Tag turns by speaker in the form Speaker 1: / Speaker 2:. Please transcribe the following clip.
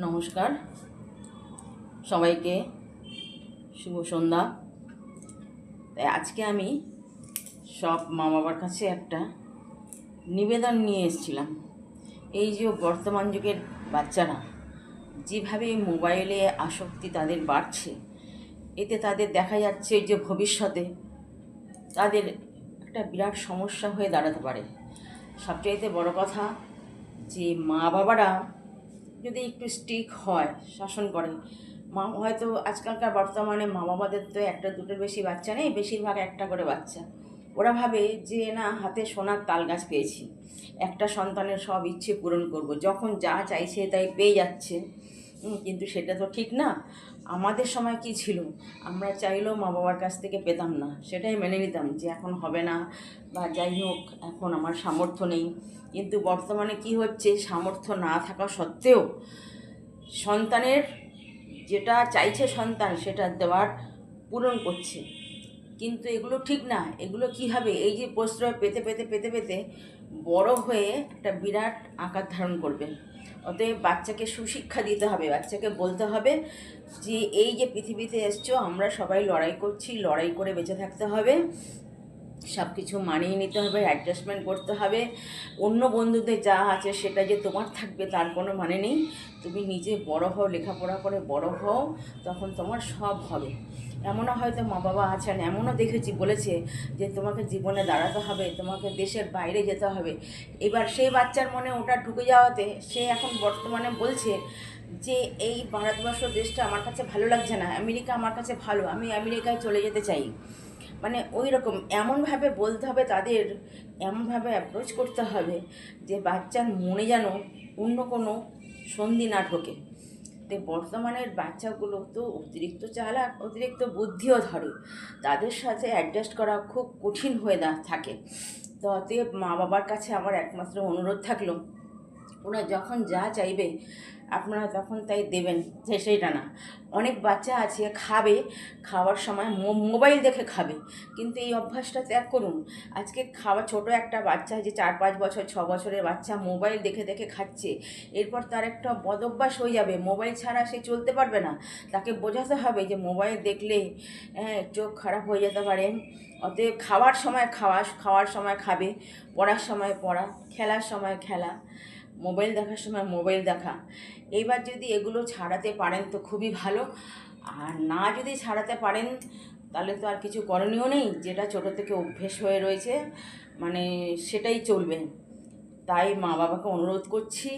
Speaker 1: নমস্কার সবাইকে, শুভ সন্ধ্যা। তাই আজকে আমি সব মা বাবার কাছে একটা নিবেদন নিয়ে এসেছিলাম। এই যে বর্তমান যুগের বাচ্চারা যেভাবে মোবাইলে আসক্তি তাদের বাড়ছে, এতে তাদের দেখা যাচ্ছে যে ভবিষ্যতে তাদের একটা বিরাট সমস্যা হয়ে দাঁড়াতে পারে। সবচাইতে বড় কথা যে মা বাবারা যদি একটু স্ট্রিক্ট হয়, শাসন করে, হয়তো আজকালকার বর্তমানে মা বাবাদের তো একটা দুটোর বেশি বাচ্চা নেই, বেশিরভাগ একটা করে বাচ্চা। ওরা ভাবে যে না, হাতে সোনার তাল গাছ পেয়েছি, একটা সন্তানের সব ইচ্ছে পূরণ করব, যখন যা চাইছে তাই পেয়ে যাচ্ছে। কিন্তু সেটা তো ঠিক না। আমাদের সময় কি ছিল, আমরা চাইলেও মা বাবার কাছ থেকে পেতাম না, সেটাই মেনে নিতাম যে এখন হবে না, বা যাই হোক এখন আমার সামর্থ্য নেই। কিন্তু বর্তমানে কি হচ্ছে, সামর্থ্য না থাকা সত্ত্বেও সন্তানের যেটা চাইছে সন্তান সেটা দেওয়ার পূরণ করছে। কিন্তু এগুলো ঠিক না। এগুলো কী হবে, এই যে প্রশ্রয় পেতে পেতে পেতে পেতে বড় হয়ে একটা বিরাট আকার ধারণ করবে। অতএব বাচ্চাকে সুশিক্ষা দিতে হবে, বাচ্চাকে বলতে হবে যে এই যে পৃথিবীতে এসছো, আমরা সবাই লড়াই করছি, লড়াই করে বেঁচে থাকতে হবে, সব কিছু মানিয়ে নিতে হবে, অ্যাডজাস্টমেন্ট করতে হবে। অন্য বন্ধুদের যা আছে সেটা যে তোমার থাকবে তার কোনো মানে নেই। তুমি নিজে বড় হও, লেখাপড়া করে বড় হও, তখন তোমার সব হবে। এমনও হয়তো মা বাবা আছেন, এমনও দেখেছি বলেছে যে তোমাকে জীবনে দাঁড়াতে হবে, তোমাকে দেশের বাইরে যেতে হবে। এবার সেই বাচ্চার মনে ওটা ঢুকে যাওয়াতে সে এখন বর্তমানে বলছে যে এই ভারতবর্ষ দেশটা আমার কাছে ভালো লাগছে না, আমেরিকা আমার কাছে ভালো, আমি আমেরিকায় চলে যেতে চাই। মানে ওই রকম এমনভাবে বলতে হবে তাদের, এমনভাবে অ্যাপ্রোচ করতে হবে যে বাচ্চার মনে যেন অন্য কোনো সন্ধি না ঢোকে। তো বর্তমানের বাচ্চাগুলো তো অতিরিক্ত চালাক, অতিরিক্ত বুদ্ধিও ধরে, তাদের সাথে অ্যাডজাস্ট করা খুব কঠিন হয়ে থাকে। তো অতএব মা বাবার কাছে আমার একমাত্র অনুরোধ থাকলো, ওরা যখন যা চাইবে আপনারা তখন তাই দেবেন, সেইটা না। অনেক বাচ্চা আছে খাবে, খাওয়ার সময় মোবাইল দেখে খাবে, কিন্তু এই অভ্যাসটা ত্যাগ করুন। আজকে খাওয়া ছোট একটা বাচ্চা যে 4-5 বছর 6 বছরের বাচ্চা মোবাইল দেখে দেখে খাচ্ছে, এরপর তার একটা বদ অভ্যাস হয়ে যাবে, মোবাইল ছাড়া সে চলতে পারবে না। তাকে বোঝাতে হবে যে মোবাইল দেখলে চোখ খারাপ হয়ে যেতে পারে। অতএব খাওয়ার সময় খাবে, পড়ার সময় পড়া, খেলার সময় খেলা, মোবাইল দেখার সময় মোবাইল দেখা। এইবার যদি এগুলো ছাড়াতে পারেন তো খুবই ভালো, আর না যদি ছাড়াতে পারেন তাহলে তো আর কিছু করণীয় নেই, যেটা ছোটো থেকে অভ্যেস হয়ে রয়েছে মানে সেটাই চলবে। তাই মা বাবাকে অনুরোধ করছি,